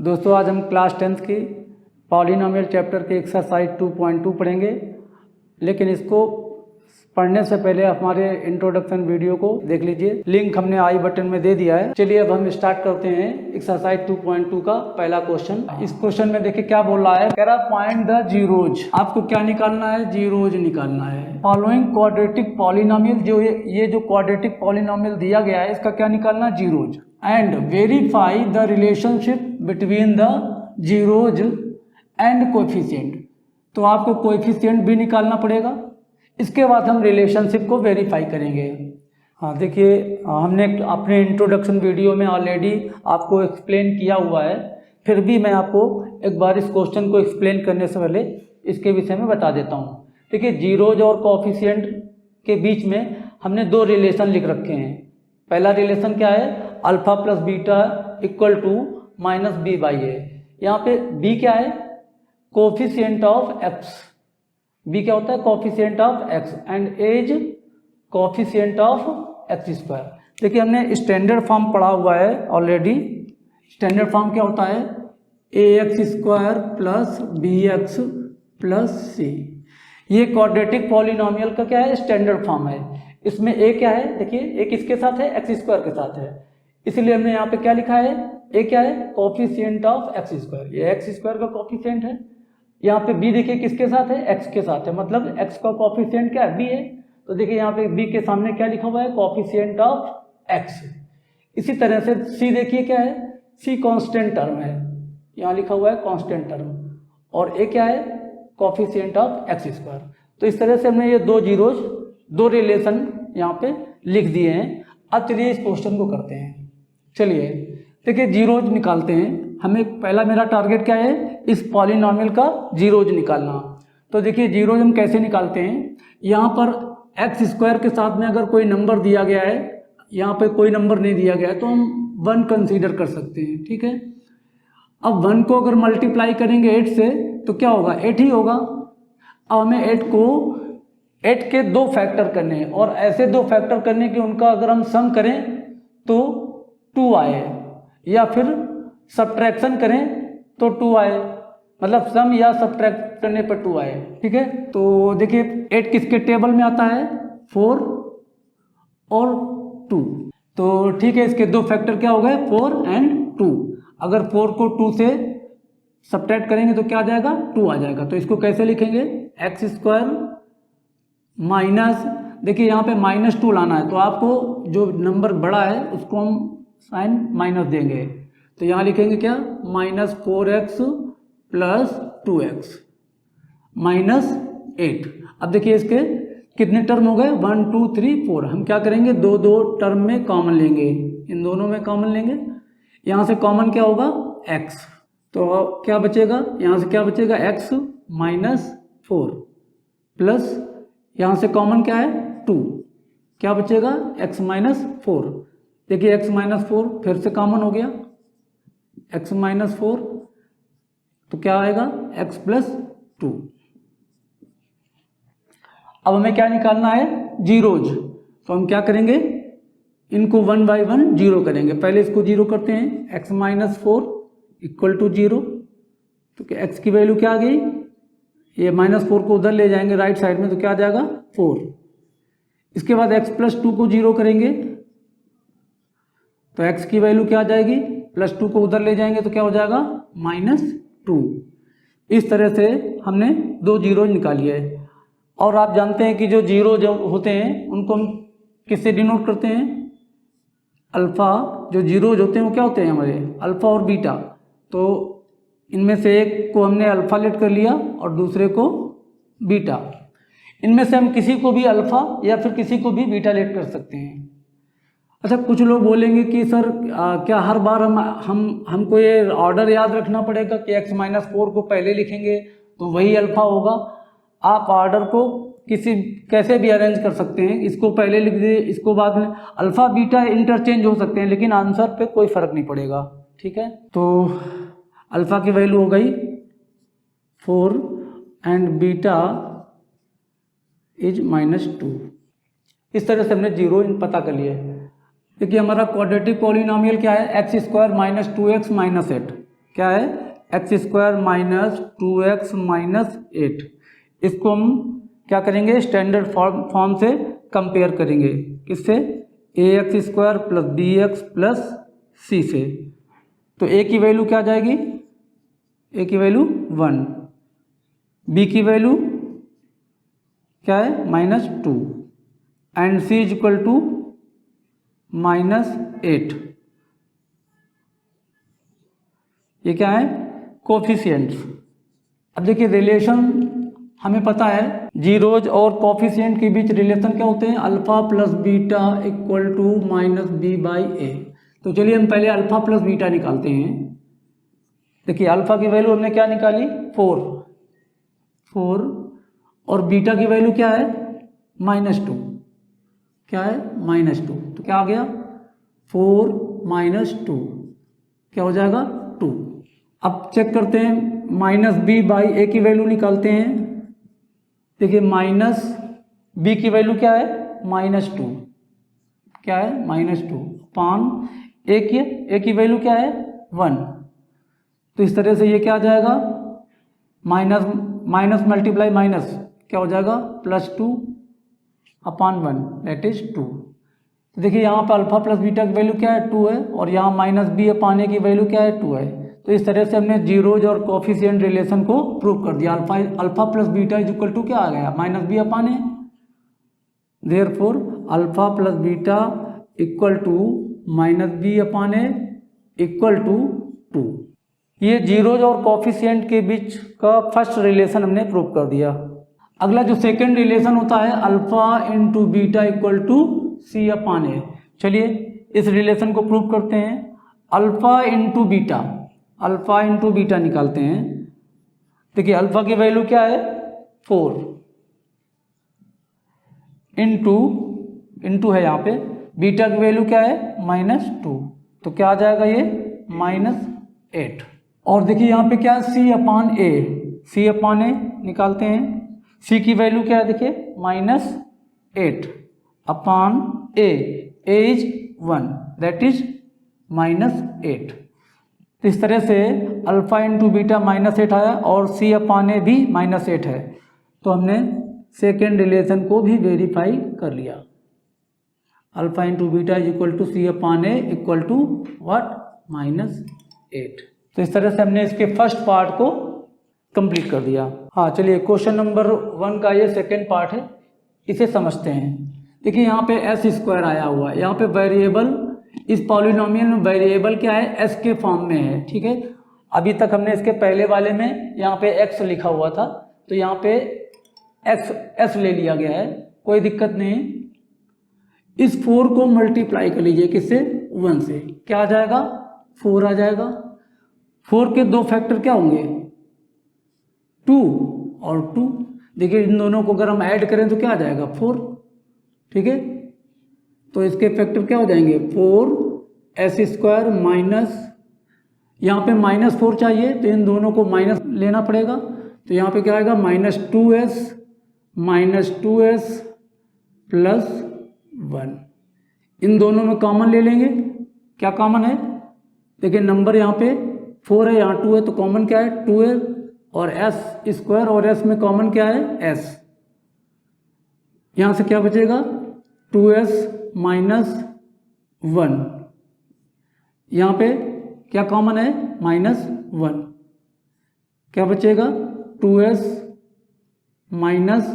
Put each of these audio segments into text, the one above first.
दोस्तों आज हम क्लास 10th की पॉलिनोमियल चैप्टर के एक्सरसाइज 2.2 पढ़ेंगे, लेकिन इसको पढ़ने से पहले हमारे इंट्रोडक्शन वीडियो को देख लीजिए। लिंक हमने आई बटन में दे दिया है। चलिए अब हम स्टार्ट करते हैं एक्सरसाइज 2.2 का पहला क्वेश्चन। इस क्वेश्चन में देखिए क्या बोल रहा है, कह रहा फाइंड द जीरोज। आपको क्या निकालना है? जीरोज निकालना है। फॉलोइंग क्वाड्रेटिक पॉलिनोमियल, जो ये जो क्वाड्रेटिक पॉलिनोमियल दिया गया है इसका क्या निकालना? Zeros. And verify the relationship between the zeros and coefficient. तो आपको कोएफिशिएंट भी निकालना पड़ेगा, इसके बाद हम रिलेशनशिप को वेरीफाई करेंगे। हाँ देखिए, हमने अपने इंट्रोडक्शन वीडियो में ऑलरेडी आपको एक्सप्लेन किया हुआ है, फिर भी मैं आपको एक बार इस क्वेश्चन को एक्सप्लेन करने से पहले इसके विषय में बता देता हूँ। देखिए, जीरोज और कोएफिशिएंट के बीच में हमने दो रिलेशन लिख रखे हैं। पहला रिलेशन क्या है? Alpha plus beta equal to minus B by A. यहाँ पे बी क्या है? Coefficient of x. बी क्या होता है? Coefficient of X and as coefficient of X square. देखिए, हमने स्टैंडर्ड फॉर्म पढ़ा हुआ है ऑलरेडी। स्टैंडर्ड फॉर्म क्या होता है? A X square plus B X plus C. ये क्वाड्रेटिक पॉलिनोमियल का क्या है? स्टैंडर्ड फॉर्म है। इसमें ए क्या है? देखिए, ए किसके साथ है? एक्स स्क्वायर के साथ है, इसलिए हमने यहाँ पे क्या लिखा है? ए क्या है? Coefficient of X square. ये एक्स स्क्वायर का कोएफिशिएंट है। यहाँ पे बी देखिए किसके साथ है? एक्स के साथ है, मतलब एक्स का कोएफिशिएंट क्या है? बी है। तो देखिए यहाँ पे बी के सामने क्या लिखा हुआ है? Coefficient of x. इसी तरह से सी देखिए क्या है? सी कांस्टेंट टर्म है, यहाँ लिखा हुआ है कांस्टेंट टर्म, और ए क्या है? Coefficient of X square. तो इस तरह से हमने ये दो जीरोज, दो रिलेशन यहाँ पे लिख दिए हैं। अब चलिए इस क्वेश्चन को करते हैं। चलिए देखिए, जीरोज निकालते हैं। हमें पहला मेरा टारगेट क्या है? इस पॉलिनोमियल का जीरोज निकालना। तो देखिए, जीरोज हम कैसे निकालते हैं? यहाँ पर एक्स स्क्वायर के साथ में अगर कोई नंबर दिया गया है, यहाँ पे कोई नंबर नहीं दिया गया है, तो हम 1 कंसीडर कर सकते हैं। ठीक है, अब 1 को अगर मल्टीप्लाई करेंगे 8 से तो क्या होगा? 8 ही होगा। अब हमें 8 के दो फैक्टर करने हैं, और ऐसे दो फैक्टर करने के उनका अगर हम सम करें तो 2 आए, या फिर सब्ट्रैक्शन करें तो 2 आए, मतलब सम या सब्ट्रैक्ट करने पर 2 आए। ठीक है, तो देखिए 8 किसके टेबल में आता है? 4 और 2। तो ठीक है, इसके दो फैक्टर क्या हो गए? 4 एंड 2। अगर 4 को 2 से सब्ट्रैक्ट करेंगे तो क्या आ जाएगा? 2 आ जाएगा। तो इसको कैसे लिखेंगे? एक्स स्क्वायर माइनस, देखिए यहाँ पे -2 लाना है, तो आपको जो नंबर बड़ा है उसको हम साइन माइनस देंगे। तो यहाँ लिखेंगे क्या? -4x plus 2x minus 8। अब देखिए इसके कितने टर्म हो गए? 1 2 3 4। हम क्या करेंगे? दो टर्म में कॉमन लेंगे, इन दोनों में कॉमन लेंगे। यहाँ से कॉमन क्या होगा? x। तो क्या बचेगा? यहाँ से क्या बचेगा? x -4 प्लस यहाँ से कॉमन क्या है? 2। क्या बचेगा? x -4। देखिए x -4 फिर से कॉमन हो गया, x -4, तो क्या आएगा? x + 2। अब हमें क्या निकालना है? जीरोज। तो हम क्या करेंगे? इनको 1 बाई 1 जीरो करेंगे। पहले इसको जीरो करते हैं। x -4 equal to 0। तो क्या x की वैल्यू क्या आ गई? ये -4 को उधर ले जाएंगे राइट साइड में, तो क्या आ जाएगा? 4। इसके बाद x + 2 को जीरो करेंगे, तो x की वैल्यू क्या आ जाएगी? +2 को उधर ले जाएंगे तो क्या हो जाएगा? -2। इस तरह से हमने दो जीरो निकाली है। और आप जानते हैं कि जो जीरो जो होते हैं उनको हम किससे डिनोट करते हैं? अल्फ़ा। जो जीरोज होते हैं वो क्या होते हैं? हमारे अल्फ़ा और बीटा। तो इनमें से एक को हमने अल्फ़ा लेट कर लिया और दूसरे को बीटा। इनमें से हम किसी को भी अल्फ़ा या फिर किसी को भी बीटा लेट कर सकते हैं। अच्छा, कुछ लोग बोलेंगे कि सर क्या हर बार हमको ये ऑर्डर याद रखना पड़ेगा कि x -4 को पहले लिखेंगे तो वही अल्फ़ा होगा? आप ऑर्डर को कैसे भी अरेंज कर सकते हैं। इसको पहले लिख दीजिए, इसको बाद में। अल्फ़ा बीटा इंटरचेंज हो सकते हैं, लेकिन आंसर पे कोई फ़र्क नहीं पड़ेगा। ठीक है, तो अल्फ़ा की वैल्यू हो गई 4 एंड बीटा इज -2। इस तरह से हमने जीरो पता कर लिया। देखिए हमारा क्वाड्रेटिक पॉलिनोमियल क्या है? x² - 2x - 8। क्या है, x square minus 2x minus 8। इसको हम क्या करेंगे, स्टैंडर्ड फॉर्म से कंपेयर करेंगे, किससे, A X square plus B X plus C से। तो ए की वैल्यू क्या आ जाएगी, ए की वैल्यू 1, बी की वैल्यू क्या है, -2 and C is equal to -8। ये क्या है, कोफिशिएंट्स। अब देखिए रिलेशन हमें पता है, जीरोज और कोफिशिएंट के बीच रिलेशन क्या होते हैं, alpha plus beta equal to -b/a। तो चलिए हम पहले अल्फा प्लस बीटा निकालते हैं। देखिए अल्फा की वैल्यू हमने क्या निकाली, 4 और बीटा की वैल्यू क्या है, -2। क्या है, -2। तो क्या आ गया, 4 - 2 क्या हो जाएगा, 2। अब चेक करते हैं, -b/a की वैल्यू निकालते हैं। देखिए माइनस बी की वैल्यू क्या है, -2। क्या है, -2 पान ए की वैल्यू क्या है, 1। तो इस तरह से ये क्या आ जाएगा, माइनस मल्टीप्लाई माइनस क्या हो जाएगा, +2/1 दैट इज 2। तो देखिए यहाँ पर अल्फा प्लस बीटा की वैल्यू क्या है, 2 है, और यहाँ -b/a की वैल्यू क्या है, 2 है। तो इस तरह से हमने जीरोज और कोफिशिएंट रिलेशन को प्रूव कर दिया। Alpha plus beta is equal to क्या आ गया, -b/a। Therefore alpha plus beta equal to -b/a equal to 2। ये जीरोज और कोफिशिएंट के बीच का फर्स्ट रिलेशन हमने प्रूव कर दिया। अगला जो सेकंड रिलेशन होता है, alpha into beta equal to c/a। चलिए इस रिलेशन को प्रूव करते हैं। अल्फा इंटू बीटा निकालते हैं। देखिए अल्फा की वैल्यू क्या है, 4 इंटू है यहाँ पे, बीटा की वैल्यू क्या है, -2। तो क्या आ जाएगा ये, -8। और देखिए यहाँ पे क्या है, c/a निकालते हैं। c की वैल्यू क्या है, देखिए -8/a, a is 1 that is -8। तो इस तरह से अल्फा इंटू बीटा -8 आया और c/a भी -8 है। तो हमने सेकेंड रिलेशन को भी वेरीफाई कर लिया। Alpha into beta is equal to c/a equal to what, -8। तो इस तरह से हमने इसके फर्स्ट पार्ट को कंप्लीट कर दिया। हाँ चलिए क्वेश्चन नंबर 1 का ये सेकेंड पार्ट है, इसे समझते हैं। देखिए यहाँ पे s² आया हुआ है, यहाँ पे वेरिएबल, इस पॉलिनोमियल में वेरिएबल क्या है, s के फॉर्म में है, ठीक है। अभी तक हमने इसके पहले वाले में यहाँ पे x लिखा हुआ था, तो यहाँ पे s ले लिया गया है, कोई दिक्कत नहीं। इस 4 को मल्टीप्लाई कर लीजिए, किससे, 1 से, क्या आ जाएगा, 4 आ जाएगा। 4 के 2 फैक्टर क्या होंगे, 2 और 2। देखिए इन दोनों को अगर हम ऐड करें तो क्या आ जाएगा, 4, ठीक है। तो इसके फैक्टर क्या हो जाएंगे, 4s² माइनस, यहाँ पे -4 चाहिए तो इन दोनों को माइनस लेना पड़ेगा। तो यहाँ पे क्या आएगा, -2s प्लस 1। इन दोनों में कॉमन ले लेंगे, क्या कॉमन है, देखिए नंबर यहाँ पे 4 है, यहाँ 2 है, तो कॉमन क्या है, 2 है, और s² और s में कॉमन क्या है, s। यहाँ से क्या बचेगा, 2s माइनस 1, यहाँ पे क्या कॉमन है, -1, क्या बचेगा, 2s माइनस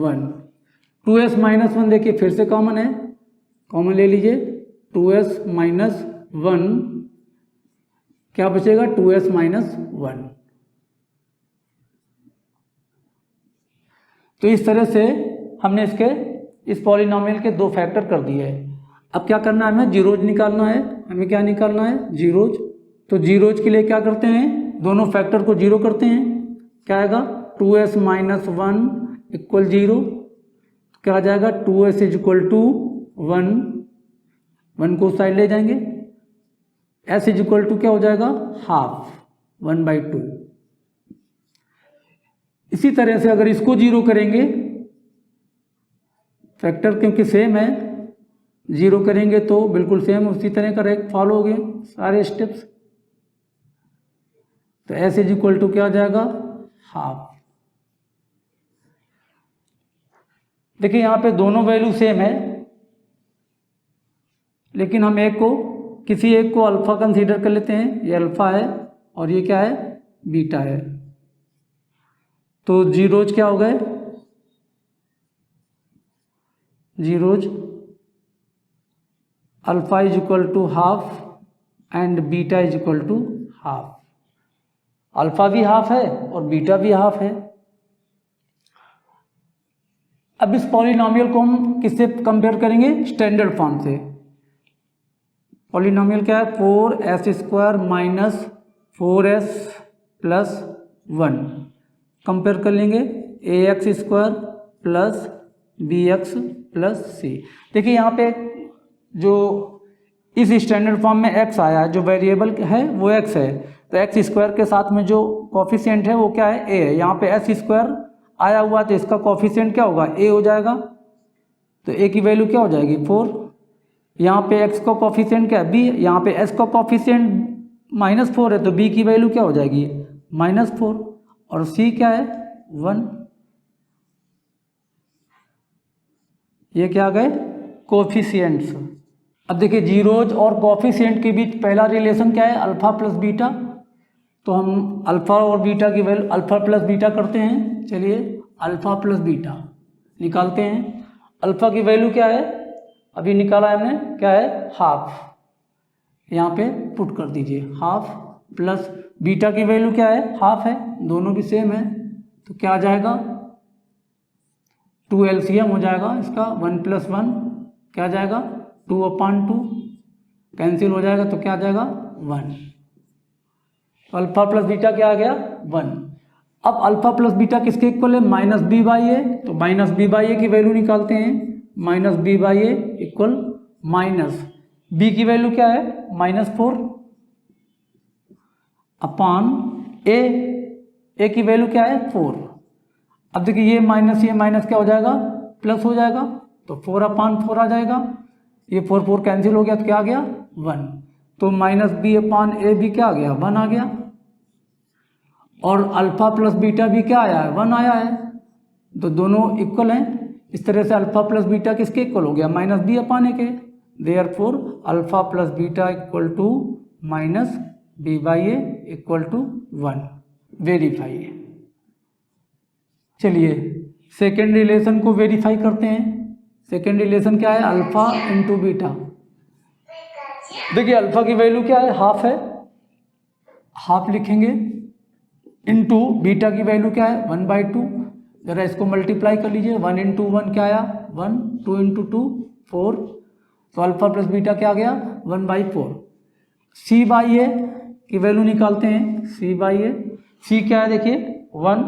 1। 2s माइनस 1 देखिए फिर से कॉमन है, कॉमन ले लीजिए, 2s माइनस 1, क्या बचेगा, 2s माइनस 1। तो इस तरह से हमने इस पॉलिनोमियल के 2 फैक्टर कर दिए हैं। अब क्या करना है, हमें जीरोज निकालना है। हमें क्या निकालना है, जीरोज। तो जीरोज के लिए क्या करते हैं, दोनों फैक्टर को जीरो करते हैं, क्या आएगा, 2s माइनस 1 इक्वल 0। क्या आ जाएगा, 2s इज इक्वल टू 1 को साइड ले जाएंगे, s इज इक्वल टू क्या हो जाएगा, हाफ, 1/2। इसी तरह से अगर इसको जीरो करेंगे, फैक्टर क्योंकि सेम है, जीरो करेंगे तो बिल्कुल सेम उसी तरह का फॉलो हो गए सारे स्टेप्स। तो एस इज इक्वल टू क्या आ जाएगा, हाफ। देखिए यहाँ पे दोनों वैल्यू सेम है, लेकिन हम किसी एक को अल्फा कंसीडर कर लेते हैं। ये अल्फा है और ये क्या है, बीटा है। तो जीरोज क्या हो गए, zeros alpha is equal to half and beta is equal to half. Alpha भी हाफ है और बीटा भी हाफ है। अब इस पॉलिनॉमियल को हम किससे कंपेयर करेंगे, स्टैंडर्ड फॉर्म से। पॉलिनॉमियल क्या है, 4s² minus 4s plus 1 compare कर लेंगे, ax² plus bx plus c। देखिए यहाँ पे जो इस स्टैंडर्ड फॉर्म में x आया है, जो वेरिएबल है वो x है, तो x² के साथ में जो कोफिशिएंट है वो क्या है, a है। यहाँ पे s² आया हुआ तो इसका कोफिशिएंट क्या होगा, a हो जाएगा, तो a की वैल्यू क्या हो जाएगी, 4। यहाँ पे x का कोफिशिएंट क्या है, b। यहाँ पे s का कोफिशिएंट -4 है, तो b की वैल्यू क्या हो जाएगी, -4। और c क्या है, 1। ये क्या आ गए, कोफिशिएंट्स। अब देखिए जीरोज और कोफिशिएंट के बीच पहला रिलेशन क्या है, अल्फा प्लस बीटा। तो हम अल्फा और बीटा की वैल्यू, अल्फा प्लस बीटा करते हैं। चलिए अल्फा प्लस बीटा निकालते हैं। अल्फा की वैल्यू क्या है, अभी निकाला हमने, क्या है, हाफ। यहाँ पे पुट कर दीजिए, हाफ प्लस बीटा की वैल्यू क्या है, हाफ है, दोनों भी सेम है। तो क्या आ जाएगा, 2 LCM हो जाएगा इसका, 1 + 1 क्या आ जाएगा, 2/2 कैंसिल हो जाएगा, तो क्या आ जाएगा, 1। तो अल्फा प्लस बीटा क्या आ गया, 1। अब अल्फा प्लस बीटा किसके इक्वल है, -b/a। तो -b/a की वैल्यू निकालते हैं, -b/a इक्वल माइनस b की वैल्यू क्या है, -4 अपान a की वैल्यू क्या है, 4। अब देखिए ये माइनस क्या हो जाएगा, प्लस हो जाएगा, तो 4/4 आ जाएगा। ये 4 कैंसिल हो गया, तो क्या आ गया, 1। तो -b/a भी क्या आ गया, 1 आ गया। और अल्फा प्लस बीटा भी क्या आया है, 1 आया है। तो दोनों इक्वल हैं। इस तरह से अल्फा प्लस बीटा किसके इक्वल हो गया, -b/a के। Therefore alpha plus beta equal to -b/a equal to 1। Verify. चलिए सेकेंड रिलेशन को वेरीफाई करते हैं। सेकेंड रिलेशन क्या है, अल्फा इंटू बीटा। देखिए अल्फा की वैल्यू क्या है, हाफ है, हाफ लिखेंगे, इंटू बीटा की वैल्यू क्या है, 1/2। जरा इसको मल्टीप्लाई कर लीजिए, 1 × 1 क्या आया, 1, 2 × 2 4। तो अल्फा प्लस बीटा क्या आ गया, 1/4। c/a की वैल्यू निकालते हैं, c/a। c क्या है, देखिए 1।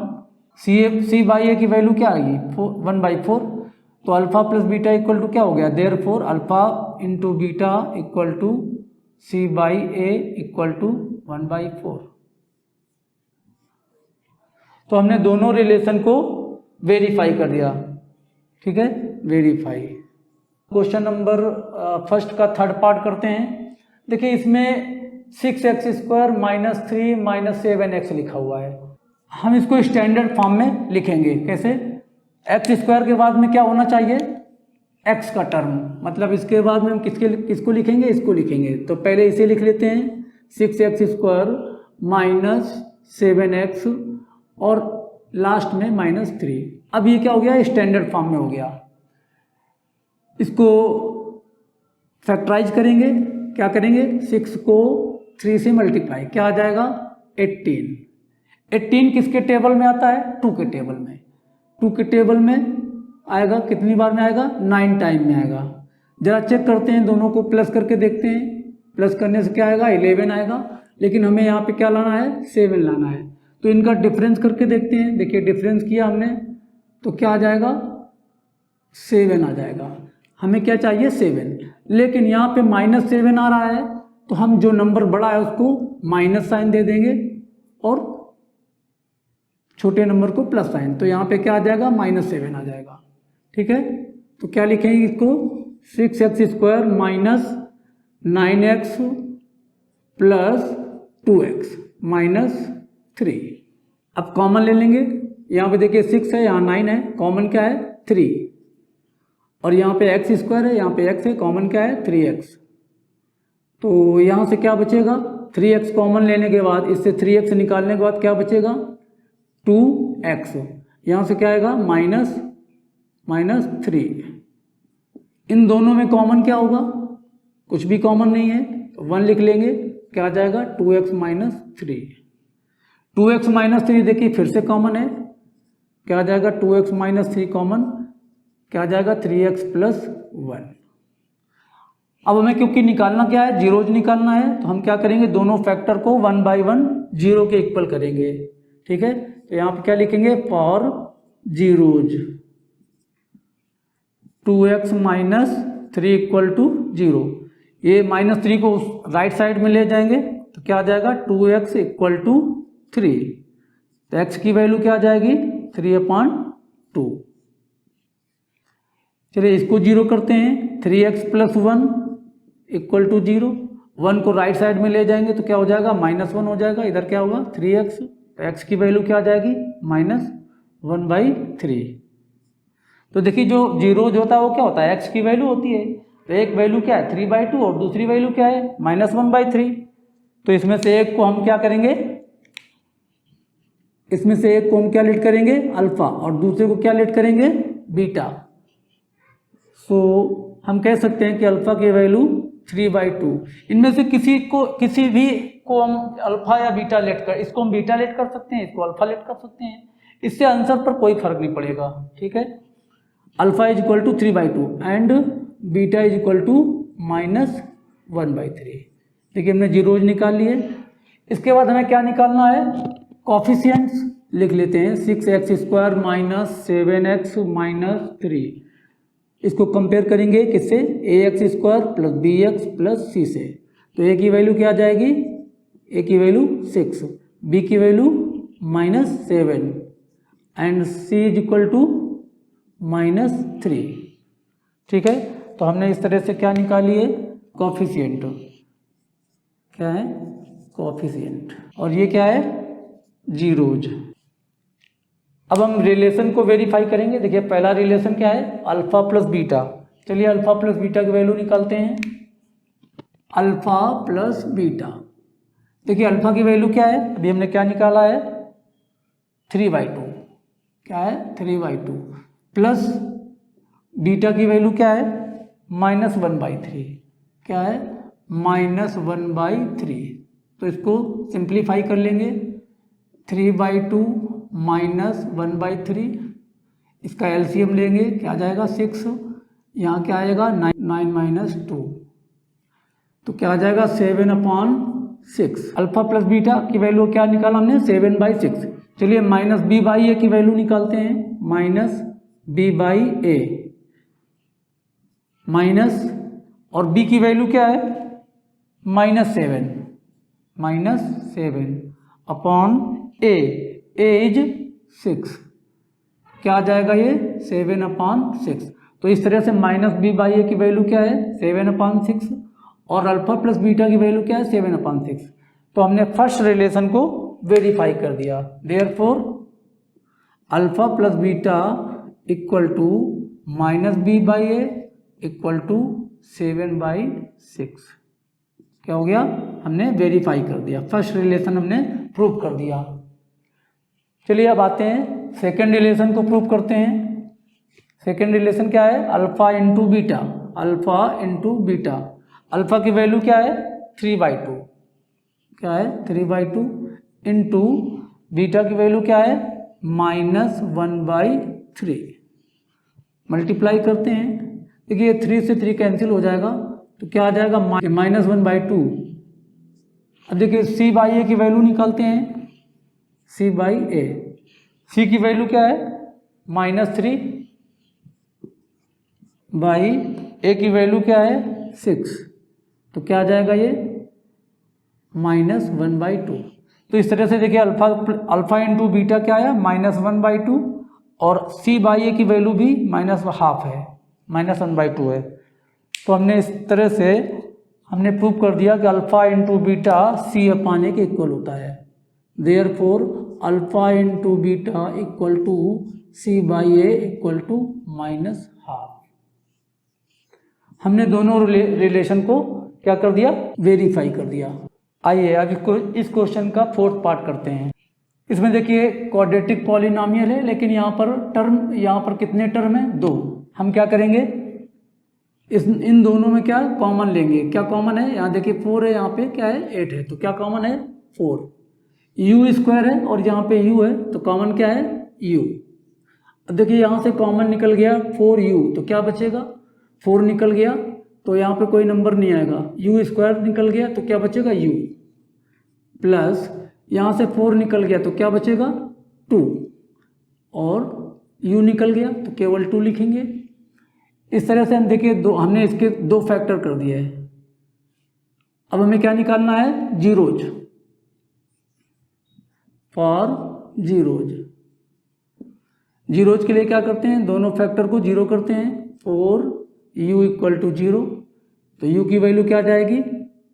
c/a की वैल्यू क्या आएगी, 1/4। तो alpha plus beta equal to क्या हो गया, therefore alpha into beta equal to c/a equal to 1/4। तो हमने दोनों रिलेशन को वेरीफाई कर दिया, ठीक है, वेरीफाई। क्वेश्चन नंबर फर्स्ट का थर्ड पार्ट करते हैं। देखिए इसमें 6x² -3 -7x लिखा हुआ है। हम इसको स्टैंडर्ड फॉर्म में लिखेंगे, कैसे, x² के बाद में क्या होना चाहिए, x का टर्म, मतलब इसके बाद में हम किसको लिखेंगे, इसको लिखेंगे। तो पहले इसे लिख लेते हैं, 6x² -7x और लास्ट में -3। अब ये क्या हो गया, स्टैंडर्ड फॉर्म में हो गया। इसको फैक्टराइज करेंगे, क्या करेंगे, 6 को 3 से मल्टीप्लाई, क्या आ जाएगा, 18। 18 किसके टेबल में आता है, 2 के टेबल में। 2 के टेबल में आएगा, कितनी बार में आएगा, 9 टाइम में आएगा। जरा चेक करते हैं, दोनों को प्लस करके देखते हैं। प्लस करने से क्या आएगा, 11 आएगा, लेकिन हमें यहाँ पे क्या लाना है, 7 लाना है। तो इनका डिफरेंस करके देखते हैं। देखिए डिफरेंस किया हमने, तो क्या आ जाएगा, 7 आ जाएगा। हमें क्या चाहिए, 7। लेकिन यहाँ पे -7 आ रहा है, तो हम जो नंबर बड़ा है उसको माइनस साइन दे देंगे और छोटे नंबर को प्लस साइन। तो यहाँ पे क्या आ जाएगा, -7 आ जाएगा, ठीक है। तो क्या लिखेंगे इसको, 6x² -9x + 2x 3। अब कॉमन ले लेंगे, यहाँ पे देखिए 6 है, यहाँ 9 है, कॉमन क्या है 3, और यहाँ पे एक्स स्क्वायर है, यहाँ पे एक्स है, कॉमन क्या है 3x। तो यहाँ से क्या बचेगा, 3x कॉमन लेने के बाद, इससे 3x निकालने के बाद क्या बचेगा 2x। यहाँ से क्या आएगा -3। इन दोनों में कॉमन क्या होगा, कुछ भी कॉमन नहीं है, तो 1 लिख लेंगे, क्या आ जाएगा 2x - 3। 2x - 3 देखिए फिर से कॉमन है, क्या आ जाएगा 2x - 3 कॉमन, क्या आ जाएगा 3x + 1। अब हमें क्योंकि निकालना क्या है, जीरोज निकालना है, तो हम क्या करेंगे, दोनों फैक्टर को 1 बाई 1 जीरो के इक्वल करेंगे। ठीक है, तो यहाँ पे क्या लिखेंगे, फॉर जीरोज 2x - 3 = 0। ये -3 को राइट साइड में ले जाएंगे, तो क्या आ जाएगा 2x = 3। तो x की वैल्यू क्या आ जाएगी 3/2। चलिए इसको जीरो करते हैं, 3x + 1 = 0। 1 को राइट साइड में ले जाएंगे तो क्या हो जाएगा -1 हो जाएगा, इधर क्या होगा 3x, तो x की वैल्यू क्या आ जाएगी -1/3। तो देखिए जो जीरोज होता है वो क्या होता है, x की वैल्यू होती है, तो एक वैल्यू क्या है 3/2 और दूसरी वैल्यू क्या है -1/3। तो इसमें से एक को हम क्या करेंगे, इसमें से एक को हम क्या लेट करेंगे अल्फा, और दूसरे को क्या लेट करेंगे बीटा। सो हम कह सकते हैं कि अल्फा की वैल्यू 3/2। इनमें से किसी भी को हम अल्फा या बीटा लेट कर, इसको हम बीटा लेट कर सकते हैं, इसको अल्फा लेट कर सकते हैं, इससे आंसर पर कोई फर्क नहीं पड़ेगा। ठीक है, अल्फा = 3/2 एंड बीटा = -1/3। देखिए हमने जीरोज निकाल लिए। इसके बाद हमें क्या निकालना है, कॉफिशिएंट्स लिख लेते हैं, 6x² - 7x - 3। इसको कंपेयर करेंगे किससे, ax² + bx + c से। तो a की वैल्यू क्या आ जाएगी, a की वैल्यू 6, b की वैल्यू -7 एंड c = -3। ठीक है, तो हमने इस तरह से क्या निकाली है कॉफिशिएंट, क्या है कॉफिशिएंट, और ये क्या है जीरोज। अब हम रिलेशन को वेरीफाई करेंगे। देखिए पहला रिलेशन क्या है, अल्फा + बीटा। चलिए अल्फा + बीटा की वैल्यू निकालते हैं, अल्फा + बीटा। देखिए अल्फा की वैल्यू क्या है, अभी हमने क्या निकाला है 3/2, क्या है 3/2, प्लस बीटा की वैल्यू क्या है -1/3, क्या है -1/3। तो इसको सिंप्लीफाई कर लेंगे, 3/2 -1/3, इसका एलसीएम लेंगे, क्या आ जाएगा 6, यहाँ क्या आएगा 9 - 2, तो क्या आ जाएगा 7/6। अल्फा + बीटा की वैल्यू क्या निकाला हमने 7/6। चलिए -b/a की वैल्यू निकालते हैं, -b/a माइनस, और b की वैल्यू क्या है -7 अपॉन a इज 6, क्या आ जाएगा ये 7/6। तो इस तरह से -b/a की वैल्यू क्या है 7/6 और अल्फा + बीटा की वैल्यू क्या है 7/6। तो हमने फर्स्ट रिलेशन को वेरीफाई कर दिया। Therefore alpha + beta = -b/a = 7/6। क्या हो गया, हमने वेरीफाई कर दिया, फर्स्ट रिलेशन हमने प्रूव कर दिया। चलिए अब आते हैं सेकेंड रिलेशन को प्रूव करते हैं। सेकेंड रिलेशन क्या है, alpha × beta, alpha × beta. Alpha की वैल्यू क्या है 3/2, क्या है 3/2 इंटू बीटा की वैल्यू क्या है -1/3। मल्टीप्लाई करते हैं, देखिए 3 से 3 कैंसिल हो जाएगा, तो क्या आ जाएगा -1/2। अब देखिए c/a की वैल्यू निकालते हैं, c/a, c की वैल्यू क्या है -3/a की वैल्यू क्या है 6, तो क्या आ जाएगा ये -1/2। तो इस तरह से देखिए अल्फा × बीटा क्या है -1/2 और c/a की वैल्यू भी -½ है, -1/2 है। तो हमने इस तरह से प्रूव कर दिया कि अल्फा × बीटा c/a के इक्वल होता है। Therefore alpha into beta equal to C by A equal to -12। हमने दोनों रिलेशन को क्या कर दिया, वेरीफाई कर दिया। आइए अब इस क्वेश्चन का फोर्थ पार्ट करते हैं। इसमें देखिए क्वाड्रेटिक पॉलिनॉमियल है, लेकिन यहाँ पर कितने टर्म है, 2। हम क्या करेंगे, इन दोनों में क्या कॉमन लेंगे। क्या कॉमन है, यहाँ देखिए 4 है, यहाँ पे क्या है 8 है, तो क्या कॉमन है 4। यू स्क्वायर है और यहाँ पे यू है, तो कॉमन क्या है यू। अब देखिए यहाँ से कॉमन निकल गया 4u, तो क्या बचेगा 4 निकल गया, तो यहाँ पे कोई नंबर नहीं आएगा। यू स्क्वायर निकल गया तो क्या बचेगा u, प्लस यहाँ से 4 निकल गया तो क्या बचेगा 2, और u निकल गया तो केवल 2 लिखेंगे। इस तरह से हम देखिए हमने इसके 2 फैक्टर कर दिए हैं। अब हमें क्या निकालना है, जीरोज, फॉर जीरोज के लिए क्या करते हैं, दोनों फैक्टर को जीरो करते हैं। 4u इक्वल टू 0, तो u की वैल्यू क्या आ जाएगी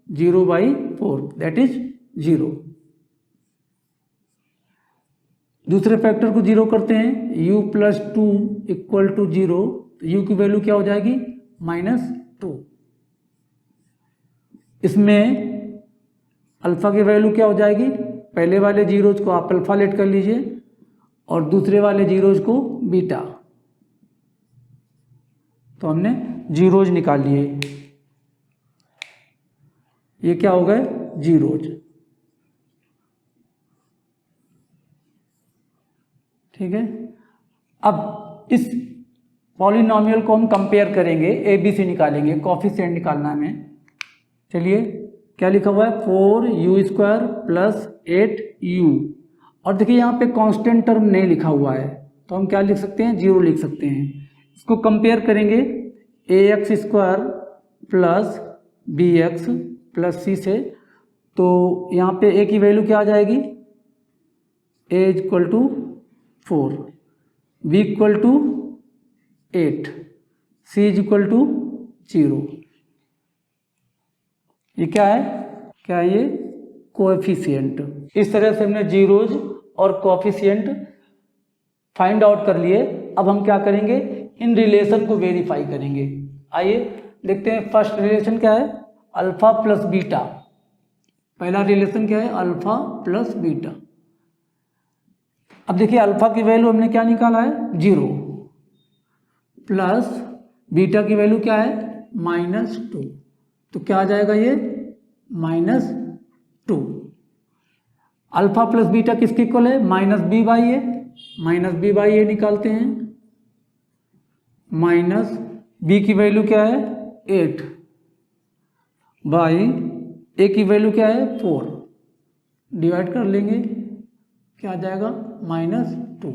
0/4, दैट इज 0। दूसरे फैक्टर को जीरो करते हैं, u प्लस 2 इक्वल टू 0, तो u की वैल्यू क्या हो जाएगी -2। इसमें अल्फा की वैल्यू क्या हो जाएगी, पहले वाले जीरोज को आप अल्फा लेट कर लीजिए और दूसरे वाले जीरोज को बीटा, तो हमने जीरोज निकाल लिए। ये क्या हो गए जीरोज, ठीक है। अब इस पॉलिनॉमियल को हम कंपेयर करेंगे, ए बी से निकालेंगे, कोफिशिएंट निकालना है हमें। चलिए क्या लिखा हुआ है 4u² प्लस 8u, और देखिए यहाँ पे कांस्टेंट टर्म नहीं लिखा हुआ है, तो हम क्या लिख सकते हैं 0 लिख सकते हैं। इसको कंपेयर करेंगे ax² plus bx plus c से, तो यहाँ पे a की वैल्यू क्या आ जाएगी, a equal to 4, b equal to 8, c equal to 0। ये क्या है ये कोएफिशिएंट। इस तरह से हमने जीरोज और कोएफिशिएंट फाइंड आउट कर लिए। अब हम क्या करेंगे, इन रिलेशन को वेरीफाई करेंगे। आइए देखते हैं फर्स्ट रिलेशन क्या है, अल्फा प्लस बीटा। पहला रिलेशन क्या है, अल्फा प्लस बीटा। अब देखिए अल्फा की वैल्यू हमने क्या निकाला है 0, प्लस बीटा की वैल्यू क्या है -2, तो क्या आ जाएगा ये -2। अल्फा प्लस बीटा किसके इक्वल है, -b/a, -b/a निकालते हैं, माइनस b की वैल्यू क्या है 8 बाई a की वैल्यू क्या है 4, डिवाइड कर लेंगे, क्या आ जाएगा -2।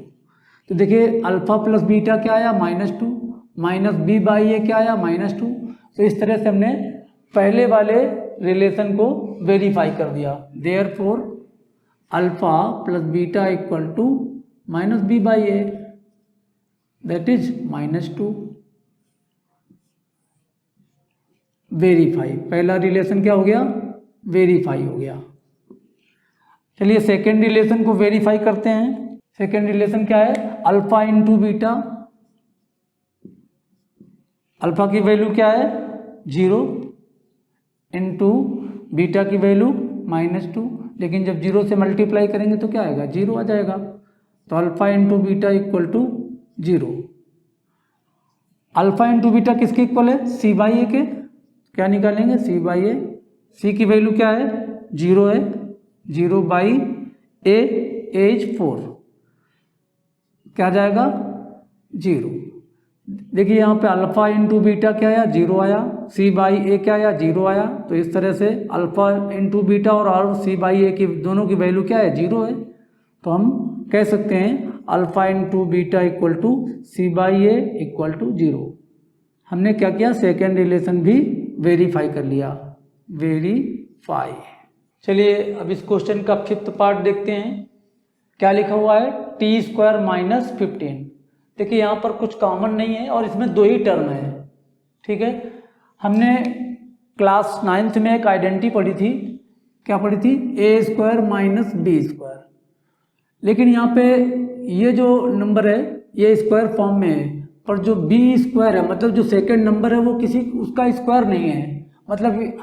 तो देखिए अल्फा प्लस बीटा क्या आया -2, माइनस b/a क्या आया -2। तो इस तरह से हमने पहले वाले रिलेशन को वेरीफाई कर दिया। Therefore alpha plus beta equal to -b/a, that is -2। Verify, पहला रिलेशन क्या हो गया, वेरीफाई हो गया। चलिए सेकेंड रिलेशन को वेरीफाई करते हैं। सेकेंड रिलेशन क्या है, अल्फा इंटू बीटा। अल्फा की वैल्यू क्या है 0 इंटू बीटा की वैल्यू -2, लेकिन जब 0 से मल्टीप्लाई करेंगे तो क्या आएगा 0 आ जाएगा। तो alpha into beta equal to 0। Alpha into beta किसके इक्वल है, c/a के। क्या निकालेंगे c/a, c की वैल्यू क्या है 0 है, 0/a, a इज 4, क्या जाएगा 0। देखिए यहाँ पे अल्फा इंटू बीटा क्या आया 0 आया, c/a क्या आया 0 आया। तो इस तरह से अल्फा इंटू बीटा और c/a की दोनों की वैल्यू क्या है 0 है। तो हम कह सकते हैं alpha into beta equal to c/a equal to 0। हमने क्या किया, सेकेंड रिलेशन भी वेरीफाई कर लिया, वेरीफाई। चलिए अब इस क्वेश्चन का फिफ्थ पार्ट देखते हैं। क्या लिखा हुआ है t² - 15। देखिए यहाँ पर कुछ कॉमन नहीं है और इसमें 2 ही टर्म है, ठीक है। हमने क्लास 9th में एक आइडेंटिटी पढ़ी थी क्या पड़ी थी, ए स्क्वायर माइनस बी स्क्वायर। लेकिन यहाँ पे ये जो नंबर है ये स्क्वायर फॉर्म में है, पर जो बी स्क्वायर है मतलब जो सेकंड नंबर है वो किसी उसका स्क्वायर नहीं है। मतलब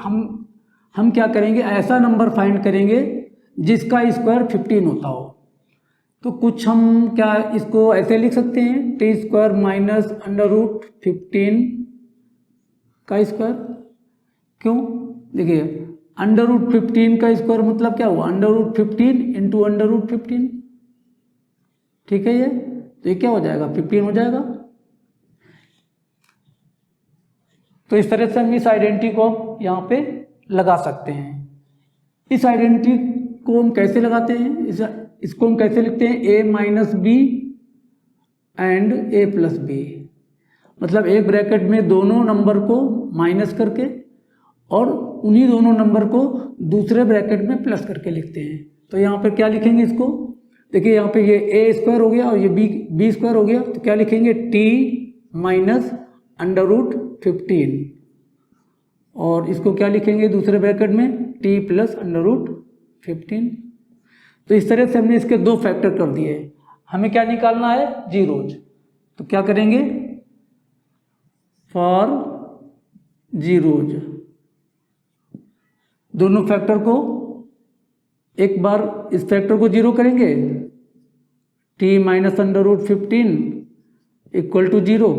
हम क्या करेंगे, ऐसा नंबर फाइंड करेंगे जिसका स्क्वायर 15 होता हो। तो कुछ हम क्या इसको ऐसे लिख सकते हैं, T square minus under root 15 का स्क्वायर। क्यों, देखिए अंडर रूट 15 का स्क्वायर मतलब क्या हुआ, under root 15 into under root 15, ठीक है। ये क्या हो जाएगा, 15 हो जाएगा। तो इस तरह से हम इस आइडेंटिटी को यहाँ पे लगा सकते हैं। इस आइडेंटिटी को हम कैसे लगाते हैं, इसको हम कैसे लिखते हैं, A minus B and A plus B. मतलब एक ब्रैकेट में दोनों नंबर को माइनस करके और उन्हीं दोनों नंबर को दूसरे ब्रैकेट में प्लस करके लिखते हैं। तो यहाँ पे क्या लिखेंगे इसको, देखिए यहाँ पे ये ए स्क्वायर हो गया और ये बी स्क्वायर हो गया, तो क्या लिखेंगे, टी माइनस अंडर रूट 15 और इसको क्या लिखेंगे दूसरे ब्रैकेट में, टी प्लस अंडर रूट 15। तो इस तरह से हमने इसके दो फैक्टर कर दिए। हमें क्या निकालना है, जीरोज। तो क्या करेंगे, फॉर जीरोज दोनों फैक्टर को एक बार इस फैक्टर को जीरो करेंगे, T minus under root 15 equal to zero.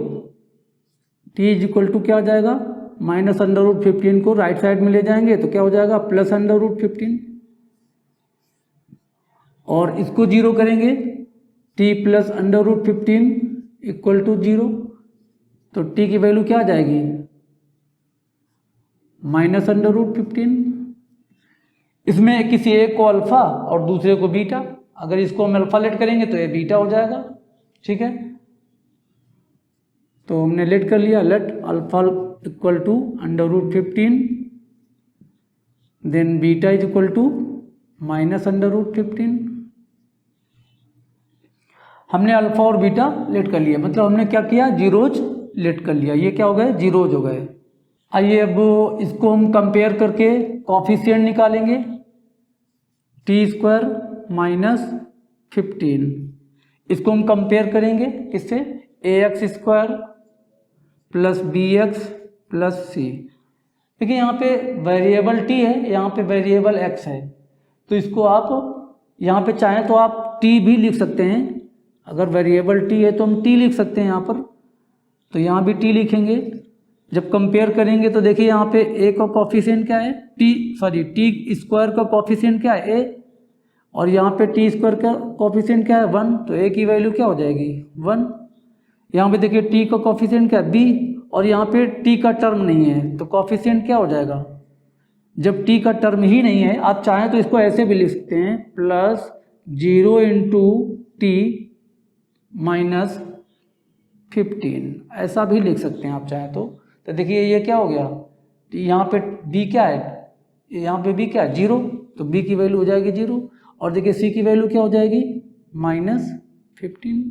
T is equal to क्या हो जाएगा, माइनस अंडर रूट 15 को राइट साइड में ले जाएंगे तो क्या हो जाएगा, प्लस अंडर रूट 15। और इसको जीरो करेंगे, T plus under root 15 equal to zero. तो टी की वैल्यू क्या आ जाएगी, माइनस अंडर रूट 15। इसमें किसी एक को अल्फा और दूसरे को बीटा, अगर इसको हम अल्फा लेट करेंगे तो ये बीटा हो जाएगा, ठीक है। तो हमने लेट कर लिया, let alpha equal to under root 15 then beta is equal to minus under root 15। हमने अल्फा और बीटा लेट कर लिया, मतलब हमने क्या किया, जीरोज लेट कर लिया। ये क्या हो गए, जीरोज हो गए। आइए अब इसको हम कंपेयर करके कॉफिशिएंट निकालेंगे, टी स्क्वायर माइनस 15। इसको हम कंपेयर करेंगे किससे, A X square plus B X plus C. देखिए यहाँ पे वेरिएबल टी है, यहाँ पे वेरिएबल एक्स है, तो इसको आप यहाँ पे चाहें तो आप टी भी लिख सकते हैं। अगर वेरिएबल टी है तो हम टी लिख सकते हैं यहाँ पर, तो यहाँ भी टी लिखेंगे। जब कंपेयर करेंगे तो देखिए यहाँ पे ए का कॉफिशिएंट क्या है, टी स्क्वायर का कॉफिशिएंट क्या है, ए, और यहाँ पे टी स्क्वायर का कॉफिशिएंट क्या है, 1, तो ए की वैल्यू क्या हो जाएगी, 1। यहाँ पे देखिए टी का कॉफिशिएंट क्या है, बी, और यहाँ पे टी का टर्म नहीं है तो कॉफिशिएंट क्या हो जाएगा, जब टी का टर्म ही नहीं है, आप चाहें तो इसको ऐसे भी लिख सकते हैं, प्लस 0 इंटू टी माइनस 15, ऐसा भी लिख सकते हैं आप चाहें तो। देखिए ये क्या हो गया, यहाँ पे बी क्या है, यहाँ पे बी क्या है, 0, तो बी की वैल्यू हो जाएगी 0, और देखिए सी की वैल्यू क्या हो जाएगी, माइनस 15।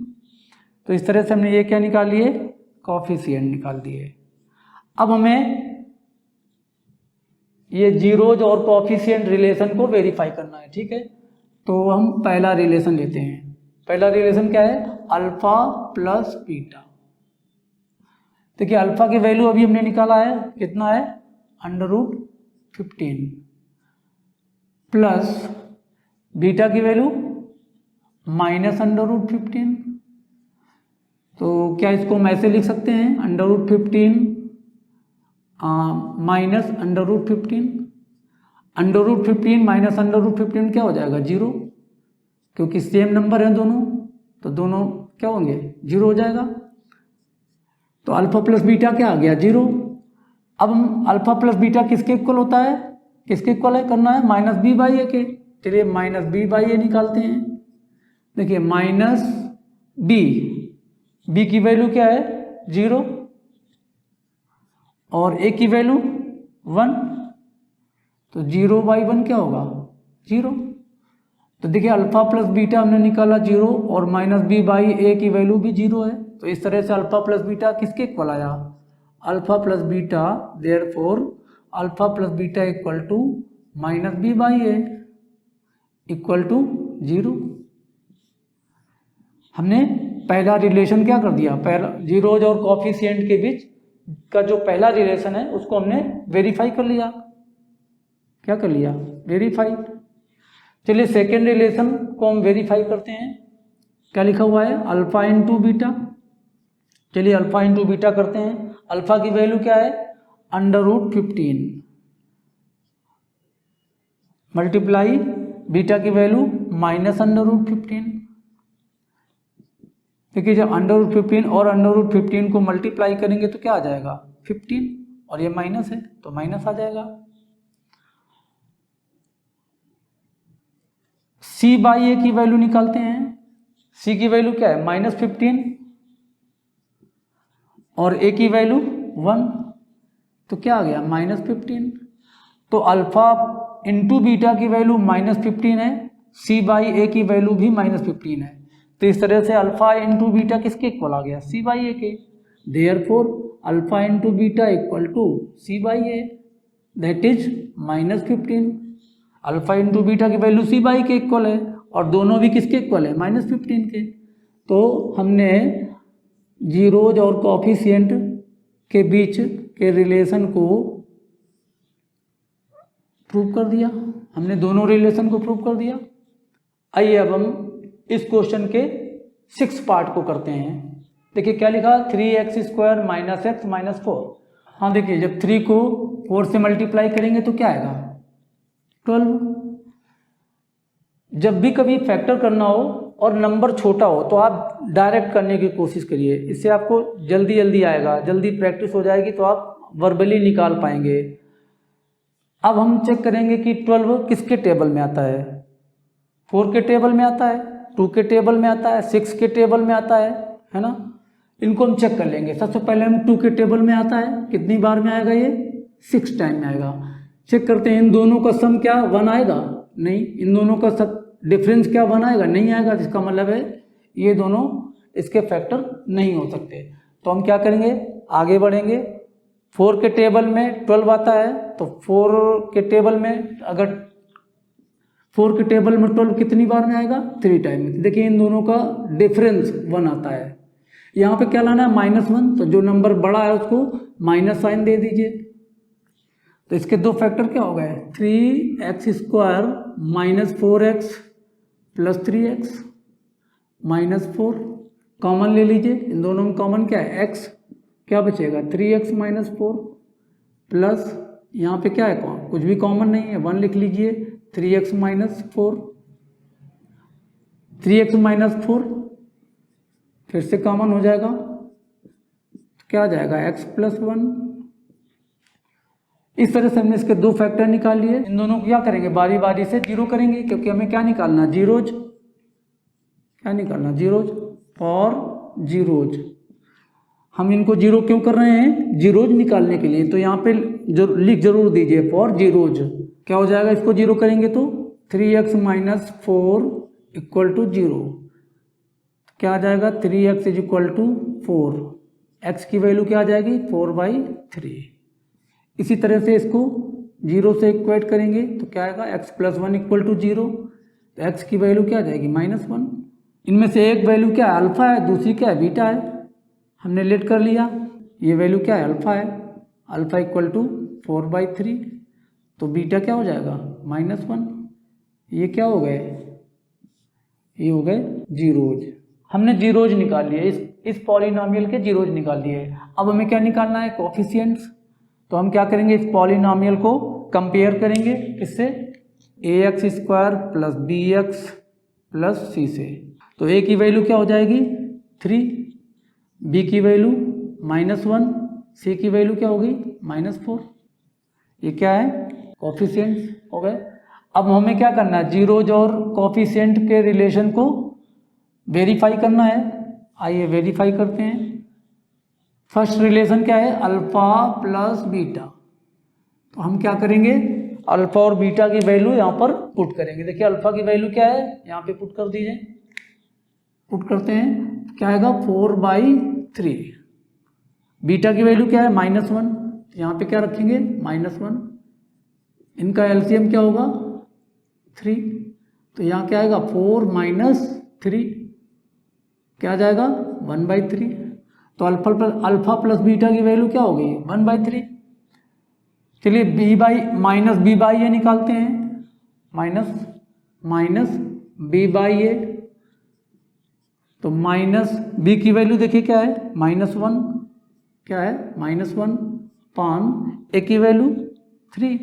तो इस तरह से हमने ये क्या निकाल लिए, कॉफिशिएंट निकाल दिए। अब हमें ये जीरोज और कॉफिशिएंट रिलेशन को वेरीफाई करना है, ठीक है। तो हम पहला रिलेशन लेते हैं। पहला रिलेशन क्या है, अल्फा प्लस बीटा। देखिए अल्फा की वैल्यू अभी हमने निकाला है, कितना है, अंडर रूट 15, प्लस बीटा की वैल्यू माइनस अंडर रूट 15। तो क्या इसको हम ऐसे लिख सकते हैं, under root 15 minus under root 15। Under root 15 minus under root 15 क्या हो जाएगा, 0, क्योंकि सेम नंबर हैं दोनों, तो दोनों क्या होंगे, 0 हो जाएगा। तो अल्फा प्लस बीटा क्या आ गया, 0। अब हम अल्फा प्लस बीटा किसके इक्वल होता है, किसके इक्वल है करना है, माइनस बी बाई ए के। चलिए माइनस बी बाई ए निकालते हैं। देखिए माइनस बी की वैल्यू क्या है, 0, और ए की वैल्यू 1, तो 0 बाई 1 क्या होगा, 0। तो देखिए अल्फा प्लस बीटा हमने निकाला 0, और माइनस बी बाई ए की वैल्यू भी 0 है। तो इस तरह से अल्फा प्लस बीटा किसके इक्वल आया, alpha plus beta, therefore alpha plus beta equal to minus B by A equal to 0। हमने पहला रिलेशन क्या कर दिया, पहला जीरोज और कोफिशिएंट के बीच का जो पहला रिलेशन है उसको हमने वेरीफाई कर लिया। क्या कर लिया, वेरीफाई। चलिए सेकेंड रिलेशन को हम वेरीफाई करते हैं। क्या लिखा हुआ है, अल्फा इंटू बीटा। चलिए अल्फा इंटू बीटा करते हैं। अल्फा की वैल्यू क्या है, √15 मल्टीप्लाई बीटा की वैल्यू -√15। देखिए जब √15 और √15 को मल्टीप्लाई करेंगे तो क्या आ जाएगा, 15, और ये माइनस है तो माइनस आ जाएगा। c बाई ए की वैल्यू निकालते हैं। c की वैल्यू क्या है, -15 और a की वैल्यू 1, तो क्या आ गया, -15। तो अल्फा इंटू बीटा की वैल्यू -15 है, c बाई ए की वैल्यू भी -15 है। तो इस तरह से अल्फा इंटू बीटा किसके इक्वल आ गया, c बाई ए के। Therefore alpha into beta equal to c by A, that is -15। Alpha into beta की वैल्यू c बाई के इक्वल है और दोनों भी किसके इक्वल है, -15 के। तो हमने जीरोज और कोफिशिएंट के बीच के रिलेशन को प्रूव कर दिया। हमने दोनों रिलेशन को प्रूव कर दिया। आइए अब हम इस क्वेश्चन के 6th पार्ट को करते हैं। देखिए क्या लिखा, 3x² - x - 4। हाँ देखिए जब 3 को 4 से मल्टीप्लाई करेंगे तो क्या आएगा, 12। जब भी कभी फैक्टर करना हो और नंबर छोटा हो तो आप डायरेक्ट करने की कोशिश करिए, इससे आपको जल्दी जल्दी आएगा, जल्दी प्रैक्टिस हो जाएगी तो आप वर्बली निकाल पाएंगे। अब हम चेक करेंगे कि 12 किसके टेबल में आता है, 4 के टेबल में आता है, 2 के टेबल में आता है, 6 के टेबल में आता है ना। इनको हम चेक कर लेंगे। सबसे पहले हम 2 के टेबल में आता है, कितनी बार में आएगा, ये 6 टाइम में आएगा। चेक करते हैं इन दोनों का सम क्या 1 आएगा, नहीं। इन दोनों का सब डिफरेंस क्या 1 आएगा, नहीं आएगा। जिसका मतलब है ये दोनों इसके फैक्टर नहीं हो सकते। तो हम क्या करेंगे, आगे बढ़ेंगे। 4 के टेबल में 12 आता है तो 4 के टेबल में अगर 4 के टेबल में 12 कितनी बार में आएगा, 3 टाइम में। देखिए इन दोनों का डिफरेंस 1 आता है। यहाँ पे क्या लाना है, -1, तो जो नंबर बड़ा है उसको माइनस साइन दे दीजिए। तो इसके दो फैक्टर क्या हो गए, 3x² - 4x + 3x - 4। कॉमन ले लीजिए, इन दोनों में कॉमन क्या है, x, क्या बचेगा 3x - 4 प्लस यहाँ पे क्या है, कुछ भी कॉमन नहीं है, 1 लिख लीजिए, 3x - 4, 3x - 4 फिर से कॉमन हो जाएगा, तो क्या आ जाएगा x + 1। इस तरह से हमने इसके दो फैक्टर निकाल लिए। इन दोनों को क्या करेंगे, बारी बारी से जीरो करेंगे, क्योंकि हमें क्या निकालना, जीरोज। क्या निकालना, जीरोज, फॉर जीरोज। हम इनको जीरो क्यों कर रहे हैं, जीरोज निकालने के लिए। तो यहाँ पे लिख जरूर दीजिए, फॉर जीरोज। क्या हो जाएगा, इसको जीरो करेंगे तो 3x - 4 = 0। क्या आ जाएगा, 3x = 4। x की वैल्यू क्या आ जाएगी, 4/3। इसी तरह से इसको 0 से इक्वेट करेंगे तो क्या आएगा, x + 1 = 0। तो x की वैल्यू क्या आ जाएगी, -1। इनमें से एक वैल्यू क्या है, अल्फा है, दूसरी क्या है, बीटा है। हमने लेट कर लिया, ये वैल्यू क्या है, अल्फा है। अल्फा = 4/3, तो बीटा क्या हो जाएगा, -1। ये क्या हो गए, ये हो गए जीरोज। हमने जीरोज निकाल लिए, इस पॉलिनोमियल के जीरोज निकाल लिए। अब हमें क्या निकालना है, कोफिशिएंट्स। तो हम क्या करेंगे, इस पॉलिनोमियल को कंपेयर करेंगे किससे, ax² + bx + c से। तो a की वैल्यू क्या हो जाएगी, 3, b की वैल्यू -1, c की वैल्यू क्या होगी, -4। ये क्या है, कोफिशिएंट्स हो गए। अब हमें क्या करना है, जीरोज और कोफिशिएंट के रिलेशन को वेरीफाई करना है। आइए वेरीफाई करते हैं। फर्स्ट रिलेशन क्या है, अल्फा + बीटा। तो हम क्या करेंगे, अल्फा और बीटा की वैल्यू यहाँ पर पुट करेंगे। देखिए अल्फा की वैल्यू क्या है, यहाँ पे पुट कर दीजिए। पुट करते हैं, क्या आएगा, 4/3। बीटा की वैल्यू क्या है, -1, यहाँ पे क्या रखेंगे, -1। इनका एलसीएम क्या होगा 3, तो यहाँ क्या आएगा 4 माइनस 3 क्या आ जाएगा 1/3। तो अल्फा प्लस बीटा की वैल्यू क्या होगी 1/3। चलिए बी बाई ए निकालते हैं, माइनस बी बाई ए, तो माइनस बी की वैल्यू देखिए क्या है -1, क्या है -1 पान ए की वैल्यू 3,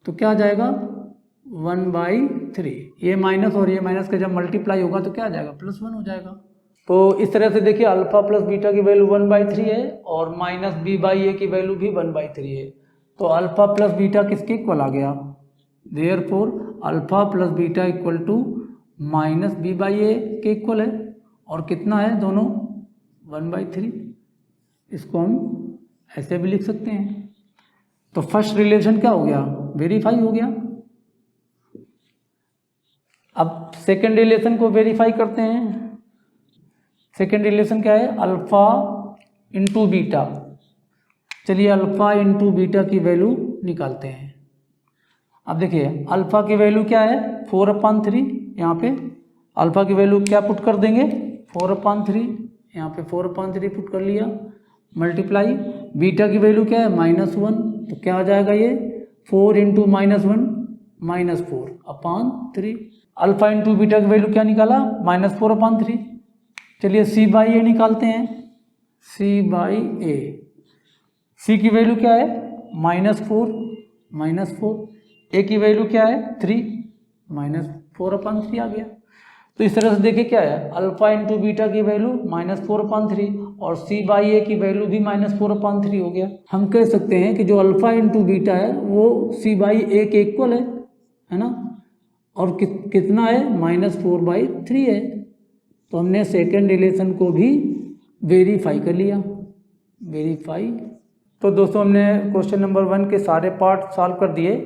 तो क्या आ जाएगा 1/3। ये माइनस और ये माइनस का जब मल्टीप्लाई होगा तो क्या आ जाएगा +1 हो जाएगा। तो इस तरह से देखिए अल्फा प्लस बीटा की वैल्यू 1/3 है और माइनस बी बाई ए की वैल्यू भी 1/3 है। तो अल्फा प्लस बीटा किसके इक्वल आ गया, therefore alpha plus beta equal to minus B by A के इक्वल है, और कितना है दोनों 1/3। इसको हम ऐसे भी लिख सकते हैं। तो फर्स्ट रिलेशन क्या हो गया वेरीफाई हो गया। अब सेकेंड रिलेशन को वेरीफाई करते हैं। सेकेंड रिलेशन क्या है अल्फा इंटू बीटा। चलिए अल्फा इंटू बीटा की वैल्यू निकालते हैं। अब देखिए अल्फा की वैल्यू क्या है 4/3, यहाँ पे अल्फा की वैल्यू क्या पुट कर देंगे 4/3, यहाँ पे 4/3 पुट कर लिया, मल्टीप्लाई बीटा की वैल्यू क्या है -1, तो क्या आ जाएगा ये 4 इंटू -1 -4/3। अल्फा इंटू बीटा की वैल्यू क्या निकाला -4/3। चलिए सी बाई ए निकालते हैं, सी बाई ए, सी की वैल्यू क्या है -4, ए की वैल्यू क्या है 3 -4/3 आ गया। तो इस तरह से देखिए क्या है अल्फा इंटू बीटा की वैल्यू -4/3 और सी बाई ए की वैल्यू भी -4/3 हो गया। हम कह सकते हैं कि जो अल्फा इंटू बीटा है वो सी बाई ए के इक्वल है ना, और कितना है -4/3 है। तो हमने सेकेंड रिलेशन को भी वेरीफाई कर लिया, वेरीफाई। तो दोस्तों हमने क्वेश्चन नंबर 1 के सारे पार्ट सॉल्व कर दिए।